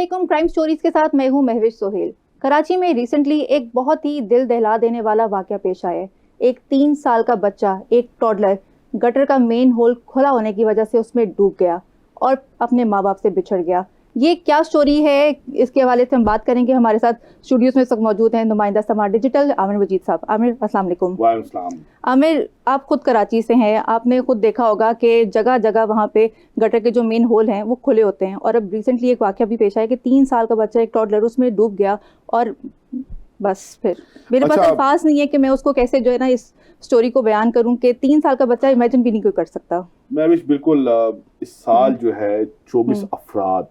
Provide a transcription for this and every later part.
वालेकुम। Crime stories के साथ मैं हूं महविश सोहेल। कराची में रिसेंटली एक बहुत ही दिल दहला देने वाला वाकया पेश आया है। एक 3 साल का बच्चा, एक टॉडलर, गटर का मेन होल खुला होने की वजह से उसमें डूब गया और अपने माँ बाप से बिछड़ गया। ये क्या स्टोरी है, इसके हवाले से हम बात करेंगे। हमारे साथ स्टूडियोज में इस वक्त मौजूद हैं नुमाइंदा समाज डिजिटल आमिर वजीद साहब। आमिर, अस्सलाम वालेकुम। वालेकुम। आमिर, आप खुद कराची से हैं, आपने खुद देखा होगा कि जगह जगह वहाँ पे गटर के जो मेन होल हैं वो खुले होते हैं। और अब रिसेंटली एक वाकया भी पेश आया कि 3 साल का बच्चा, एक टॉडलर, उसमें डूब गया और बस फिर मेरे पास अल्फाज नहीं है कि मैं उसको कैसे जो है ना इस स्टोरी को बयान करूं कि 3 साल का बच्चा इमेजिन भी नहीं कोई कर सकता। मैं बिल्कुल इस साल जो है 24 अफराद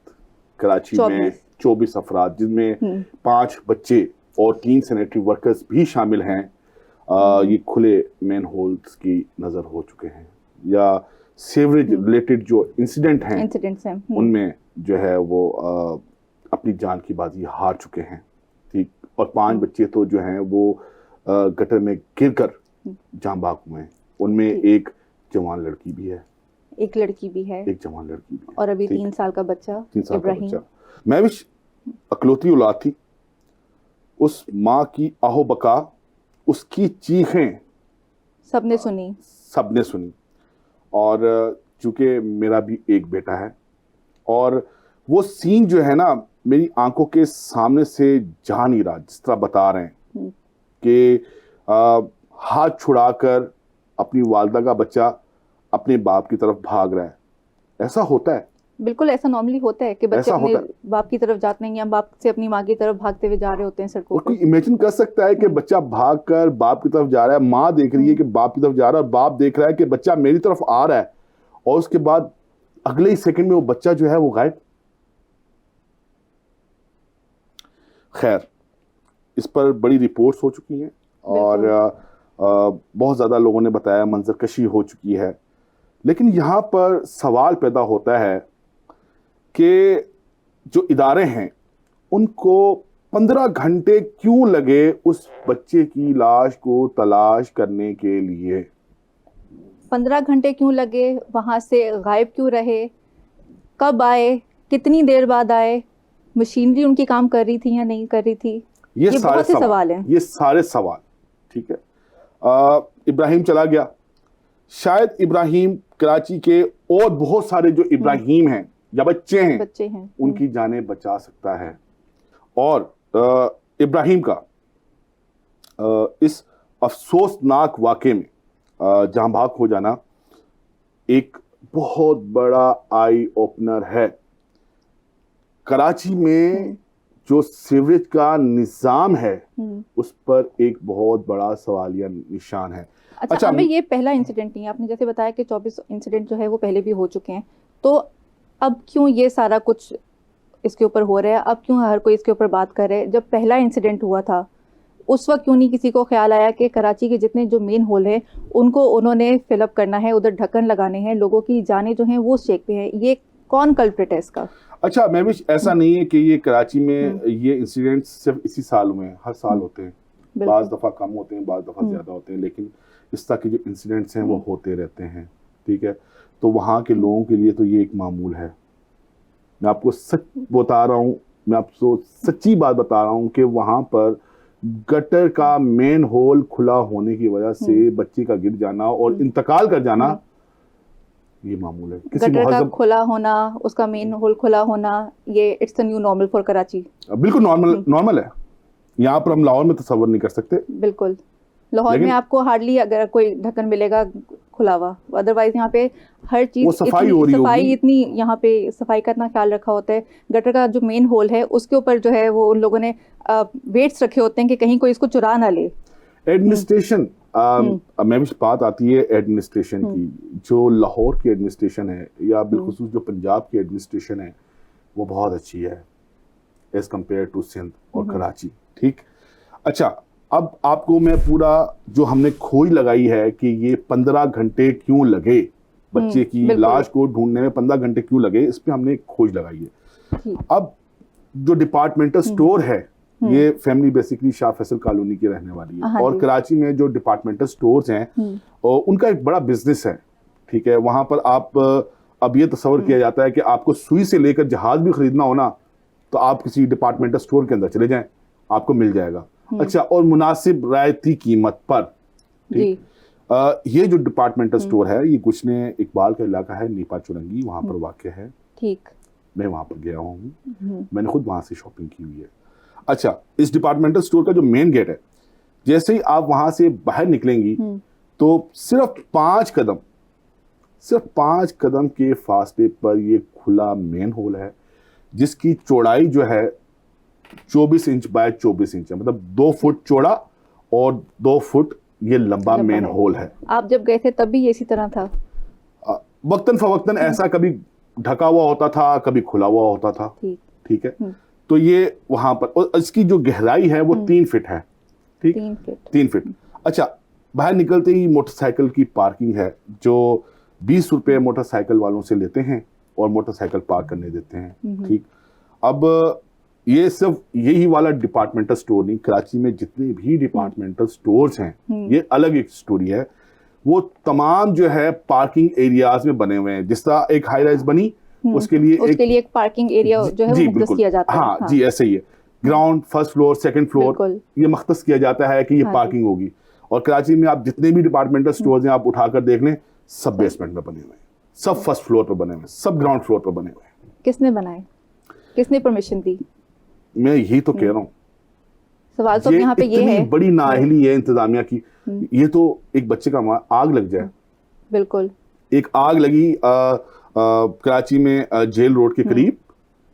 कराची में, 24 अफराद जिनमें 5 बच्चे और 3 सैनिटरी वर्कर्स भी शामिल हैं, ये खुले मेन होल्स की नजर हो चुके हैं या सीवरेज रिलेटेड जो इंसिडेंट्स हैं उनमें जो है वो अपनी जान की बाजी हार चुके हैं। ठीक, और 5 बच्चे तो जो हैं वो गटर में गिरकर जान बाग हुए हैं। उनमें एक जवान लड़की भी है, एक लड़की भी है, एक जवान लड़की भी है, और अभी 3 साल का बच्चा इब्राहिम। मैं भी अकलौती औलाद थी। उस माँ की आहो बका, उसकी चीखें सबने सुनी। और चूंकि मेरा भी एक बेटा है और वो सीन जो है ना मेरी आंखों के सामने से जा नहीं रहा। जिस तरह बता रहे हैं कि हाथ छुड़ाकर अपनी वालदा का बच्चा अपने बाप की तरफ भाग रहा है। ऐसा होता है, बिल्कुल ऐसा नॉर्मली होता है कि बच्चे अपने बाप की तरफ जाते हैं या बाप से अपनी माँ की तरफ भागते हुए जा रहे होते हैं सड़कों पर। कोई इमेजिन कर सकता है कि बच्चा भागकर बाप की तरफ जा रहा है, माँ देख रही है कि बाप की तरफ जा रहा है और बाप देख रहा है कि बच्चा मेरी तरफ आ रहा है, और उसके बाद अगले ही सेकंड में वो बच्चा जो है वो गायब। खैर, इस पर बड़ी रिपोर्ट्स हो चुकी हैं और बहुत ज़्यादा लोगों ने बताया मंजरकशी हो चुकी है। लेकिन यहाँ पर सवाल पैदा होता है कि जो इदारे हैं उनको 15 घंटे क्यों लगे उस बच्चे की लाश को तलाश करने के लिए? 15 घंटे क्यों लगे? वहाँ से गायब क्यों रहे? कब आए? कितनी देर बाद आए? मशीनरी उनकी काम कर रही थी या नहीं कर रही थी? ये बहुत से सवाल हैं। ये सारे सवाल, ठीक है। इब्राहिम चला गया। शायद इब्राहिम कराची के और बहुत सारे जो इब्राहिम हैं या बच्चे हैं उनकी जानें बचा सकता है। और इब्राहिम का इस अफसोसनाक वाक़े में जान भाग हो जाना एक बहुत बड़ा आई ओपनर है। कराची में जो सीवरेज का निज़ाम है उस पर एक बहुत बड़ा सवालिया निशान है। अच्छा, हमें ये पहला इंसिडेंट नहीं है। आपने जैसे बताया कि 24 इंसिडेंट जो है वो पहले भी हो चुके हैं, तो अब क्यों ये सारा कुछ इसके ऊपर हो रहा है? अब क्यों हर कोई इसके ऊपर बात कर रहा है? जब पहला इंसिडेंट हुआ था उस वक्त क्यों नहीं किसी को ख्याल आया कि कराची के जितने जो मेन होल है उनको उन्होंने फिलअप करना है, उधर ढक्कन लगाने हैं, लोगों की जानें जो हैं वो शेक पे हैं। ये कौन कल्प्रिट है इसका? अच्छा, मैं भी ऐसा नहीं है कि ये कराची में ये इंसिडेंट सिर्फ इसी साल में, हर साल होते हैं। बाज़ दफ़ा कम होते हैं, बाज़ दफ़ा ज़्यादा होते हैं, लेकिन इस तरह के जो इंसिडेंट्स हैं वो होते रहते हैं। ठीक है, तो वहाँ के लोगों के लिए तो ये एक मामूल है। मैं आपको सच बता रहा हूँ, मैं आपको सच्ची बात बता रहा हूँ कि वहाँ पर गटर का मेन होल खुला होने की वजह से बच्चे का गिर जाना और इंतकाल कर जाना ये मामूल है। गटर का खुला होना, उसका मेन होल खुला होना, ये it's the new normal for Karachi. बिल्कुल नॉर्मल है। यहाँ पर हम लाहौर में तसव्वुर नहीं कर सकते। बिल्कुल, लाहौर में आपको हार्डली अगर कोई ढक्कन मिलेगा खुला हुआ, अदरवाइज यहाँ पे हर चीज सफाई इतनी यहाँ पे सफाई का इतना ख्याल रखा होता है। गटर का जो मेन होल है उसके ऊपर जो है वो उन लोगों ने वेट्स रखे होते हैं कि कहीं कोई इसको चुरा ना ले। एडमिनिस्ट्रेशन मैं भी बात आती है एडमिनिस्ट्रेशन की। जो लाहौर की एडमिनिस्ट्रेशन है या बिलखुसूस जो पंजाब की एडमिनिस्ट्रेशन है वो बहुत अच्छी है एज कम्पेयर टू सिंध और कराची। ठीक, अच्छा, अब आपको मैं पूरा जो हमने खोज लगाई है कि ये 15 घंटे क्यों लगे बच्चे की लाश को ढूंढने में, 15 घंटे क्यों लगे, इस पे हमने एक खोज लगाई है। अब जो डिपार्टमेंटल स्टोर है ये family basically Shah Faisal colony की रहने वाली है और कराची में जो डिपार्टमेंटल स्टोर्स हैं उनका एक बड़ा बिजनेस है। ठीक है, वहां पर आप अब ये तस्वर किया जाता है कि आपको सुई से लेकर जहाज भी खरीदना हो ना तो आप किसी डिपार्टमेंटल स्टोर के अंदर चले जाएं, आपको मिल जाएगा। अच्छा, और मुनासिब रायती कीमत पर। ठीक, ये जो डिपार्टमेंटल स्टोर है ये गुशने इकबाल का इलाका है, नीपा चुरंगी, वहां पर वाक़ है। ठीक, मैं वहां पर गया हूँ, मैंने खुद वहां से शॉपिंग की हुई है। अच्छा, इस डिपार्टमेंटल स्टोर का जो मेन गेट है, जैसे ही आप वहां से बाहर निकलेंगी तो सिर्फ 5 कदम के फासले पर ये खुला मेन हॉल है, जिसकी चौड़ाई जो है 24 इंच बाय 24 इंच है, मतलब 2 फुट चौड़ा और 2 फुट ये लंबा मेन हॉल है। आप जब गए थे तब भी ये इसी तरह था? वक्तन फवक्तन ऐसा कभी ढका हुआ होता था, कभी खुला हुआ होता था। ठीक है, तो ये वहां पर, और इसकी जो गहराई है वो 3 फीट है। ठीक, 3 फीट। अच्छा, बाहर निकलते ही मोटरसाइकिल की पार्किंग है, जो 20 रुपए मोटरसाइकिल वालों से लेते हैं और मोटरसाइकिल पार्क करने देते हैं। ठीक, अब ये सिर्फ यही वाला डिपार्टमेंटल स्टोर नहीं, कराची में जितने भी डिपार्टमेंटल स्टोर्स हैं, ये अलग एक स्टोरी है। वो तमाम जो है पार्किंग एरियाज में बने हुए हैं। जिस तरह एक हाई राइज बनी, उसके लिए एक पार्किंग एरिया जो है वो मुख्तस किया जाता है। हाँ जी, ऐसे ही है। Ground, first floor, second floor, ये मुख्तस किया जाता है कि ये पार्किंग होगी। और कराची में आप जितने भी डिपार्टमेंटल स्टोर्स हैं, आप उठाकर देख लें, सब बेसमेंट में बने हुए हैं, सब फर्स्ट फ्लोर पर बने हुए हैं, सब ग्राउंड फ्लोर पर बने हुए हैं। किसने बनाए? किसने परमिशन दी? मैं यही तो कह रहा हूँ, सवाल तो यहाँ पे ये है, बड़ी नाअहली है इंतजामिया की। ये तो एक बच्चे का आग लग जाए। बिल्कुल, एक आग लगी कराची में जेल रोड के करीब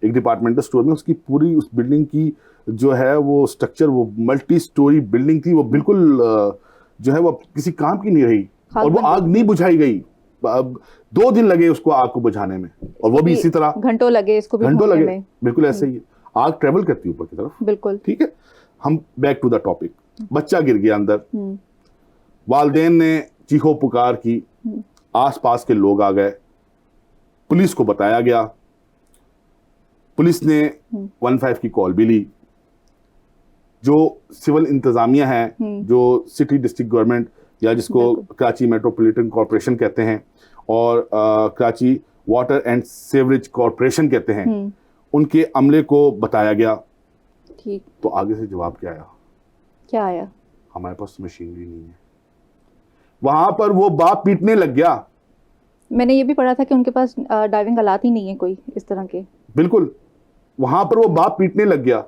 एक डिपार्टमेंटल स्टोर में, उसकी पूरी उस बिल्डिंग की जो है वो स्ट्रक्चर, वो मल्टी स्टोरी बिल्डिंग थी, वो बिल्कुल जो है वो किसी काम की नहीं रही, और वो आग नहीं बुझाई गई। अब 2 दिन लगे उसको आग को बुझाने में, और वो भी इसी तरह घंटों लगे इसको भी घंटों लगे। में। बिल्कुल ऐसे ही आग ट्रेवल करती है ऊपर की तरफ। बिल्कुल, ठीक है, हम बैक टू द टॉपिक। बच्चा गिर गया अंदर, वालिदैन ने चीखो पुकार की, आसपास के लोग आ गए, पुलिस को बताया गया, पुलिस ने 15 की कॉल भी ली। जो सिविल इंतजामिया है, जो सिटी डिस्ट्रिक्ट गवर्नमेंट या जिसको कराची मेट्रोपॉलिटन कॉरपोरेशन कहते हैं और Karachi water and sewerage corporation कहते हैं, उनके अमले को बताया गया। ठीक, तो आगे से जवाब क्या आया? क्या आया? हमारे पास मशीनरी नहीं है। वहां पर वो बाप पीटने लग गया। मैंने ये भी पढ़ा था कि उनके पास डाइविंग आलात ही नहीं है कोई इस तरह के। बिल्कुल, वहां पर वो बाप पीटने लग गया।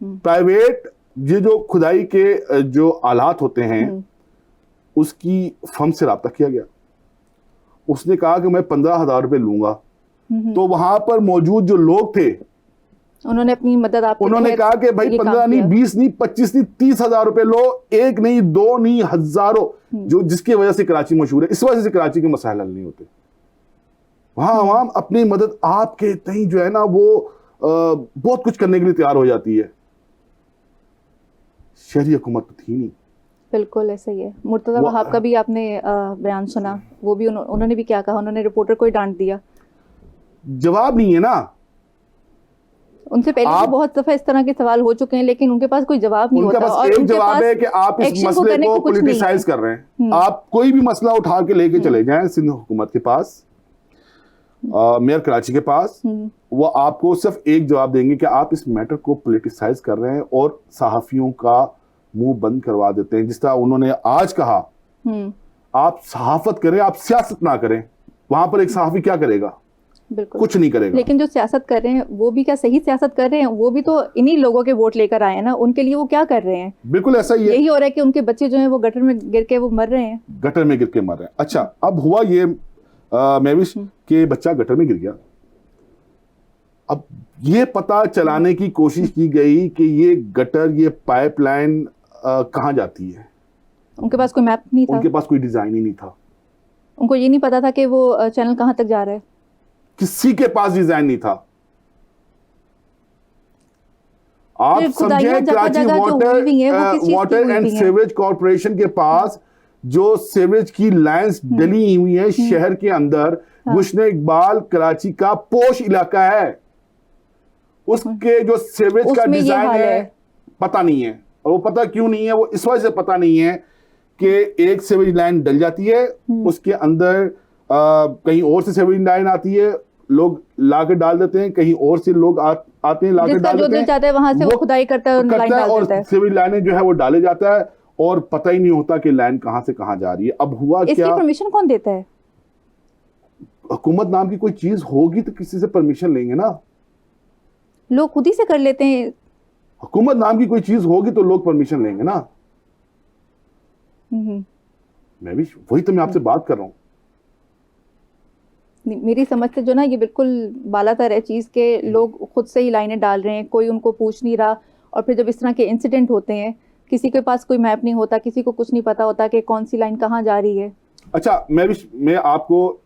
प्राइवेट ये जो खुदाई के जो आलात होते हैं, उसकी फर्म से राब्ता किया गया। उसने कहा कि मैं 15,000 रुपए लूंगा। तो वहां पर मौजूद जो लोग थे, उन्होंने अपनी मदद आपको, उन्होंने कहा कि भाई 15 नहीं, 20 नहीं, 25 नहीं, 30,000 रुपए लो, 1 नहीं, 2 नहीं, हजारों, जो जिसकी वजह से कराची मशहूर है। इस वजह से कराची के मसाइल हल नहीं होते। वहां आवाम अपनी मदद आपके तहीं जो है ना वो बहुत कुछ करने के लिए तैयार हो जाती है। शहरी हुकूमत तो थी नहीं। बिल्कुल ऐसा ही है। मुर्तजा वहाब का भी आपने बयान सुना, वो भी उन्होंने भी क्या कहा? उन्होंने रिपोर्टर को ही डांट दिया। जवाब नहीं है ना। उनसे पहले भी बहुत दफा इस तरह के सवाल हो चुके हैं, लेकिन उनके पास कोई जवाब नहीं होता। और एक जवाब है कि आप इस मसले को पॉलिटिसाइज कर रहे हैं। आप कोई भी मसला उठा के लेके चले जाएं सिंध हुकूमत के पास, मेयर कराची के पास, वो आपको सिर्फ एक जवाब देंगे कि आप इस मैटर को पॉलिटिसाइज कर रहे हैं और सहाफियों का मुंह बंद करवा देते हैं। जिस तरह उन्होंने आज कहा, आप सहाफत करें, आप सियासत ना करें। वहां पर एक सहाफी क्या करेगा? बिल्कुल कुछ नहीं करेगा। लेकिन जो सियासत कर रहे हैं वो भी क्या सही सियासत कर रहे हैं? वो भी तो इन्हीं लोगों के वोट लेकर आए हैं ना, उनके लिए वो क्या कर रहे हैं? बिल्कुल ऐसा ही है। यही हो रहा है कि उनके बच्चे जो हैं वो गटर में गिर के वो मर रहे हैं। गटर में गिर के मर रहे हैं। अच्छा, अब हुआ ये महविश के बच्चा गटर में गिर गया। अब ये पता चलाने की कोशिश की गई कि ये गटर, ये पाइपलाइन कहाँ जाती है। उनके पास कोई मैप नहीं था, उनके पास कोई डिजाइन ही नहीं था। उनको ये नहीं पता था कि वो चैनल कहाँ तक जा रहा है। किसी के पास डिजाइन नहीं था। आप समझे, Karachi water and sewerage corporation के पास जो सीवरेज की लाइंस डली हुई है शहर के अंदर, गुशने इकबाल कराची का पोश इलाका है, उसके जो सीवरेज का डिजाइन है पता नहीं है। और वो पता क्यों नहीं है? वो इस वजह से पता नहीं है कि एक सीवरेज लाइन डल जाती है, उसके अंदर कहीं और से सीवरेज लाइन आती है, लोग ला के डाल देते हैं, कहीं और से लोग आते हैं ला के जिसका डाल जो देते दिल हैं, चाहता है वहां से वो खुदाई करता है और लाइन डाल और देता है। सिविल लाइनें जो है वो डाले जाता है और पता ही नहीं होता कि लाइन कहां से कहां जा रही है। अब हुआ इसकी क्या, परमिशन कौन देता है? हुकूमत नाम की कोई चीज होगी तो किसी से परमिशन लेंगे ना, लोग खुद ही से कर लेते हैं। हुकूमत नाम की कोई चीज होगी तो लोग परमिशन लेंगे ना। मैं भी वही तो मैं आपसे बात कर रहा हूँ। मेरी समझ से जो ना ये बिल्कुल बालातर है चीज के, लोग खुद से ही लाइनें डाल रहे हैं, कोई उनको पूछ नहीं रहा। और फिर जब इस तरह के इंसिडेंट होते हैं, किसी के पास कोई मैप नहीं होता, किसी को कुछ नहीं पता होता कि कौन सी लाइन कहाँ जा रही है। अच्छा, मैं आपको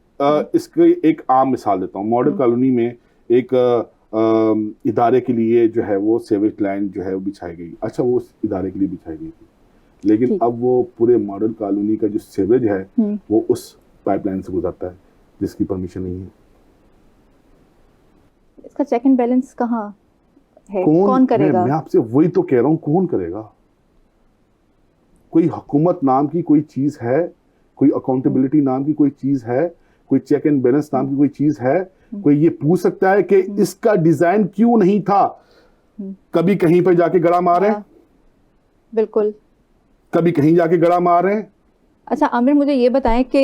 इसकी एक आम मिसाल देता हूँ। मॉडल कॉलोनी में एक इदारे के लिए जो है वो सेवेज लाइन जो है वो बिछाई गई। अच्छा, वो उस इदारे के लिए बिछाई गई थी, लेकिन अब वो पूरे मॉडल कॉलोनी का जो सेवेज है वो उस पाइपलाइन से गुजरता है जिसकी परमिशन नहीं है। इसका चेक एंड बैलेंस कहाँ है? कौन करेगा? मैं आपसे वही तो कह रहा हूँ, कौन करेगा? कोई हुकूमत नाम की कोई चीज है, कोई अकाउंटेबिलिटी नाम की कोई चीज है, कोई चेक एंड बैलेंस नाम की कोई चीज है? कोई ये पूछ सकता है कि इसका डिजाइन क्यों नहीं था? कभी कहीं पर जाके गड़ा मारे, बिल्कुल, कभी कहीं जाके गड़ा मार रहे हैं। अच्छा आमिर, मुझे ये बताएं कि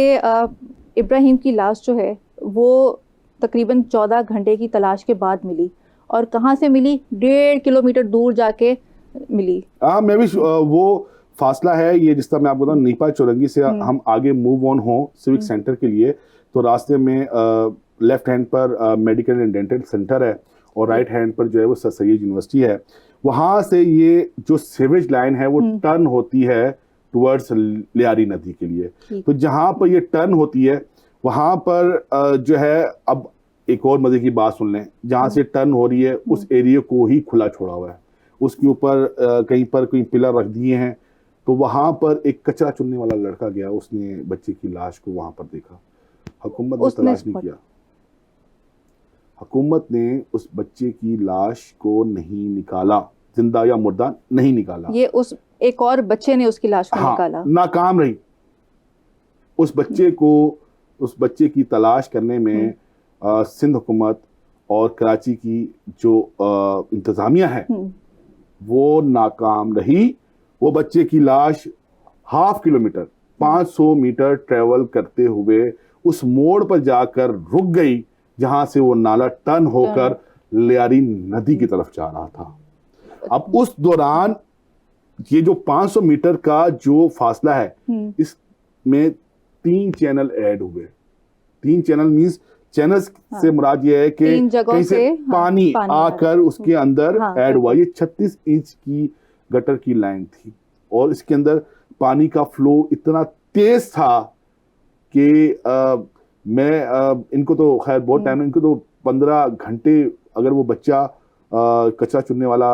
इब्राहिम की लाश जो है वो तकरीबन 14 घंटे की तलाश के बाद मिली, और कहाँ से मिली? 1.5 किलोमीटर दूर जाके मिली। मैं भी वो फासला है ये, जिस तरह मैं आपको बताऊं, नीपा चौरंगी से हम आगे मूव ऑन हो सिविक सेंटर के लिए, तो रास्ते में लेफ्ट हैंड पर मेडिकल एंड डेंटल सेंटर है और राइट हैंड पर जो है वो सर सैयद यूनिवर्सिटी है। वहां से ये जो सीवेज लाइन है वो टर्न होती है टुवर्ड्स लियारी नदी के लिए। तो जहां पर ये टर्न होती है वहां पर जो है, अब एक और मजे की बात सुन लें, जहां से टर्न हो रही है उस एरिया को ही खुला छोड़ा हुआ है, उसके ऊपर कहीं पर कोई पिलर रख दिए हैं। तो वहां पर एक कचरा चुनने वाला लड़का गया, उसने बच्चे की लाश को वहां पर देखा। हुकूमत ने तलाश नहीं किया, हुकूमत ने उस बच्चे की लाश को नहीं निकाला, जिंदा या मुर्दा नहीं निकाला। ये उस एक और बच्चे ने उसकी लाश को निकाला, नाकाम रही। उस बच्चे को, उस बच्चे की तलाश करने में सिंध हुकूमत और कराची की जो इंतजामिया है वो नाकाम रही। वो बच्चे की लाश 1/2 किलोमीटर 500 मीटर ट्रेवल करते हुए उस मोड़ पर जाकर रुक गई जहां से वो नाला टर्न होकर लियारी नदी की तरफ जा रहा था। अब उस दौरान ये जो 500 मीटर का जो फासला है, इसमें 3 चैनल ऐड हुए। 3 चैनल मींस चैनल्स से मुराद ये है कि कहीं से पानी आकर उसके अंदर ऐड हुआ। ये 36 इंच की गटर की लाइन थी और इसके अंदर पानी का फ्लो इतना तेज था कि इनको तो खैर बहुत टाइम, इनको तो 15 घंटे अगर वो बच्चा कचरा चुनने वाला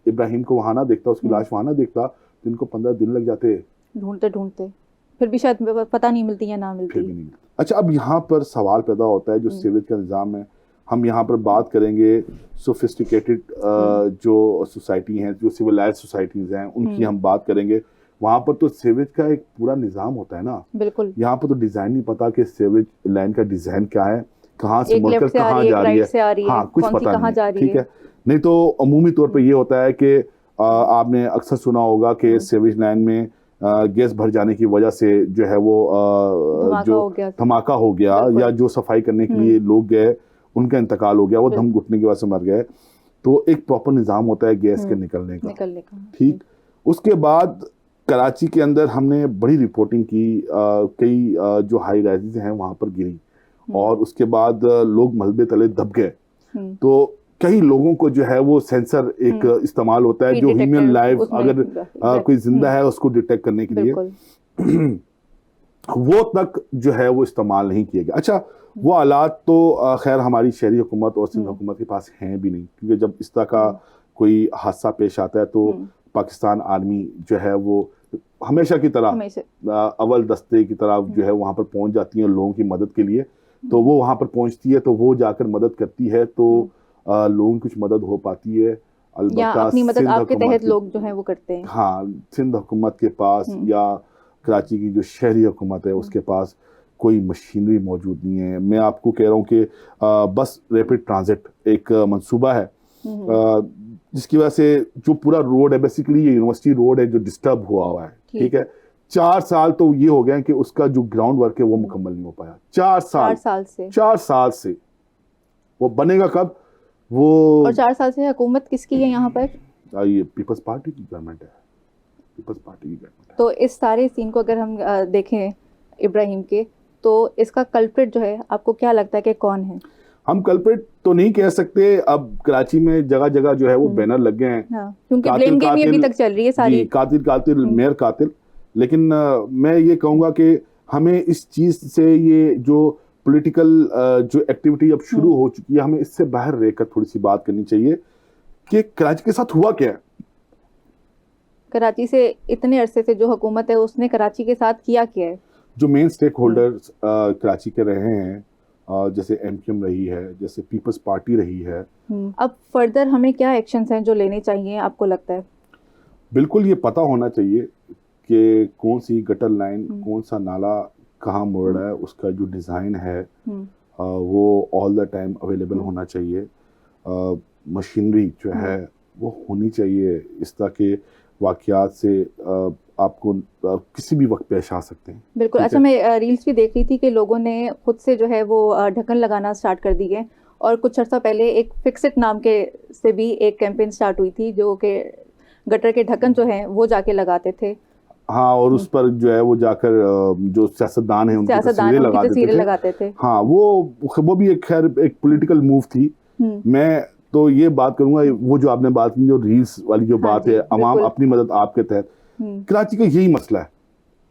इब्राहिम को वहां ना देखता, उसकी लाश वहां ना देखता, तो इनको 15 दिन लग जाते ढूंढते ढूंढते, फिर भी शायद पता नहीं मिलती या ना मिलती। फिर भी नहीं। अच्छा, अब यहाँ पर सवाल पैदा होता है, जो सीवेज का निज़ाम है, हम यहाँ पर बात करेंगे सोफिस्टिकेटेड जो सोसाइटी हैं, जो सिविलाइज्ड सोसाइटीज़ हैं, उनकी हम बात करेंगे। वहाँ पर तो सीवेज का एक पूरा निज़ाम होता है ना। बिल्कुल। यहाँ पर तो डिज़ाइन नहीं पता कि सीवेज लाइन का डिज़ाइन क्या है, कहाँ से मुड़कर कहाँ जा रही है, हाँ कुछ पता नहीं, ठीक है। नहीं तो अमूमी तौर पर ये होता है कि आपने अक्सर सुना होगा कि सीवेज लाइन में गैस भर जाने की वजह से जो है वो जो धमाका हो गया, या जो सफाई करने के लिए लोग गए उनका इंतकाल हो गया, वो दम घुटने की वजह से मर गए। तो एक प्रॉपर निज़ाम होता है गैस के निकलने का, ठीक। उसके बाद कराची के अंदर हमने बड़ी रिपोर्टिंग की, कई जो हाई राइजेस हैं वहां पर गिरी और उसके बाद लोग मलबे तले दब गए। तो कई लोगों को जो है वो सेंसर एक इस्तेमाल होता है, जो ह्यूमन लाइफ अगर कोई जिंदा है उसको डिटेक्ट करने के लिए, वो तक जो है वो इस्तेमाल नहीं किए गए। अच्छा, वो हालात तो खैर हमारी शहरी हुकूमत और सिंध हुकूमत के पास हैं भी नहीं, क्योंकि जब इस तरह का कोई हादसा पेश आता है तो पाकिस्तान आर्मी जो है वो हमेशा की तरह अव्वल दस्ते की तरह जो है वहाँ पर पहुँच जाती है लोगों की मदद के लिए। तो वो वहाँ पर पहुँचती है, तो वो जाकर मदद करती है, तो लोगों की कुछ मदद हो पाती है। या अपनी मदद आपके तहत लोग जो हैं वो करते हैं। हाँ, सिंध हुकूमत के पास या कराची की जो शहरी हुकूमत है उसके पास कोई मशीनरी मौजूद नहीं है। मैं आपको कह रहा हूँ कि बस रैपिड ट्रांजिट एक मंसूबा है जिसकी वजह से जो पूरा रोड है, बेसिकली ये यूनिवर्सिटी रोड है जो डिस्टर्ब हुआ है, ठीक है। 4 साल तो ये हो गए कि उसका जो ग्राउंड वर्क है वो मुकम्मल नहीं हो पाया। 4 साल से वो बनेगा कब वो? और 4 साल से हुकूमत किसकी है यहाँ पर? ये पीपल्स पार्टी की गवर्नमेंट है, पीपल्स पार्टी की गवर्नमेंट है। तो इस सारे सीन को अगर हम देखें इब्राहिम के, तो इसका कल्प्रिट जो है आपको क्या लगता है कि कौन है? हम कल्प्रिट तो नहीं कह सकते। अब कराची में जगह जगह जो है वो बैनर लग गए हैं, हाँ, क्योंकि ब्लेम गेम ही अभी तक चल रही है सारी, कातिल मेयर कातिल। लेकिन मैं ये कहूँगा कि हमें इस चीज़ से, ये जो पॉलिटिकल जो एक्टिविटी अब शुरू हो चुकी है, हमें इससे बाहर रहकर थोड़ी सी बात करनी चाहिए कि कराची के साथ हुआ क्या है। कराची से इतने अरसे से जो हुकूमत है उसने कराची के साथ किया क्या है? जो मेन स्टेक होल्डर्स कराची के रहे हैं, जैसे एमक्यूएम रही है, जैसे पीपल्स पार्टी रही है। अब फर्दर हमें क्या एक्शंस हैं जो लेने चाहिए आपको लगता है? बिल्कुल ये पता होना चाहिए कि कौन सी गटर लाइन, कौन सा नाला कहाँ मुड़ रहा है, उसका जो डिज़ाइन है वो ऑल द टाइम अवेलेबल होना चाहिए। मशीनरी जो है वो होनी चाहिए, इस तरह के वाक़यात से आपको किसी भी वक्त पेश आ सकते हैं। बिल्कुल। अच्छा, मैं रील्स भी देख रही थी कि लोगों ने खुद से जो है वो ढक्कन लगाना स्टार्ट कर दी है, और कुछ अर्सा पहले एक फिक्स इट नाम के से भी एक कैंपेन स्टार्ट हुई थी जो कि गटर के ढक्कन जो हैं वो जाके लगाते थे। हाँ, और उस पर जो है वो जाकर जो सियासतदान है उनकी तस्वीरें लगाते थे। हाँ, वो भी एक खैर एक पॉलिटिकल मूव थी। मैं तो ये बात करूंगा, वो जो आपने बात की, जो रील्स वाली जो बात है, अवाम अपनी मदद आपके तहत, कराची का यही मसला है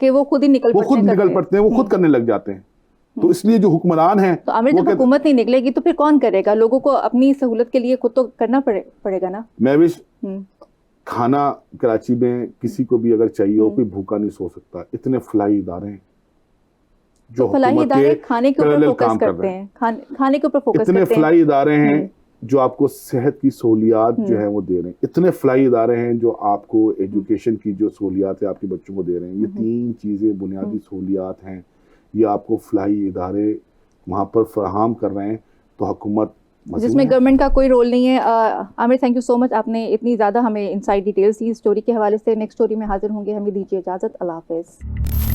कि वो खुद ही निकल पड़ते हैं, वो खुद करने लग जाते हैं। तो इसलिए जो हुक्मरान हैं, तो आमिर, जब हुकूमत नहीं निकलेगी तो फिर कौन करेगा? लोगों को अपनी सहूलत के लिए खुद तो करना पड़ेगा ना। महविश, खाना कराची में किसी को भी अगर चाहिए हो, कोई भूखा नहीं सो सकता। इतने फलाई इदारे हैं जो फलाई इदारे खाने के ऊपर फोकस करते हैं, खाने के ऊपर फोकस करते हैं। इतने फलाई इदारे हैं जो आपको सेहत की सहूलियात जो है वो दे रहे हैं। इतने फलाई इदारे हैं जो आपको एजुकेशन की जो सहूलियात है आपके बच्चों को दे रहे हैं। ये 3 चीज़ें बुनियादी सहूलियात हैं, ये आपको फलाई इदारे वहाँ पर फराहम कर रहे हैं। तो हुकूमत, जिसमें गवर्नमेंट का कोई रोल नहीं है। Aamir, thank you so much, आपने इतनी ज़्यादा हमें इनसाइड डिटेल्स दी स्टोरी के हवाले से। नेक्स्ट स्टोरी में हाजिर होंगे, हमें दीजिए इजाज़त। अल्लाह हाफ़िज़।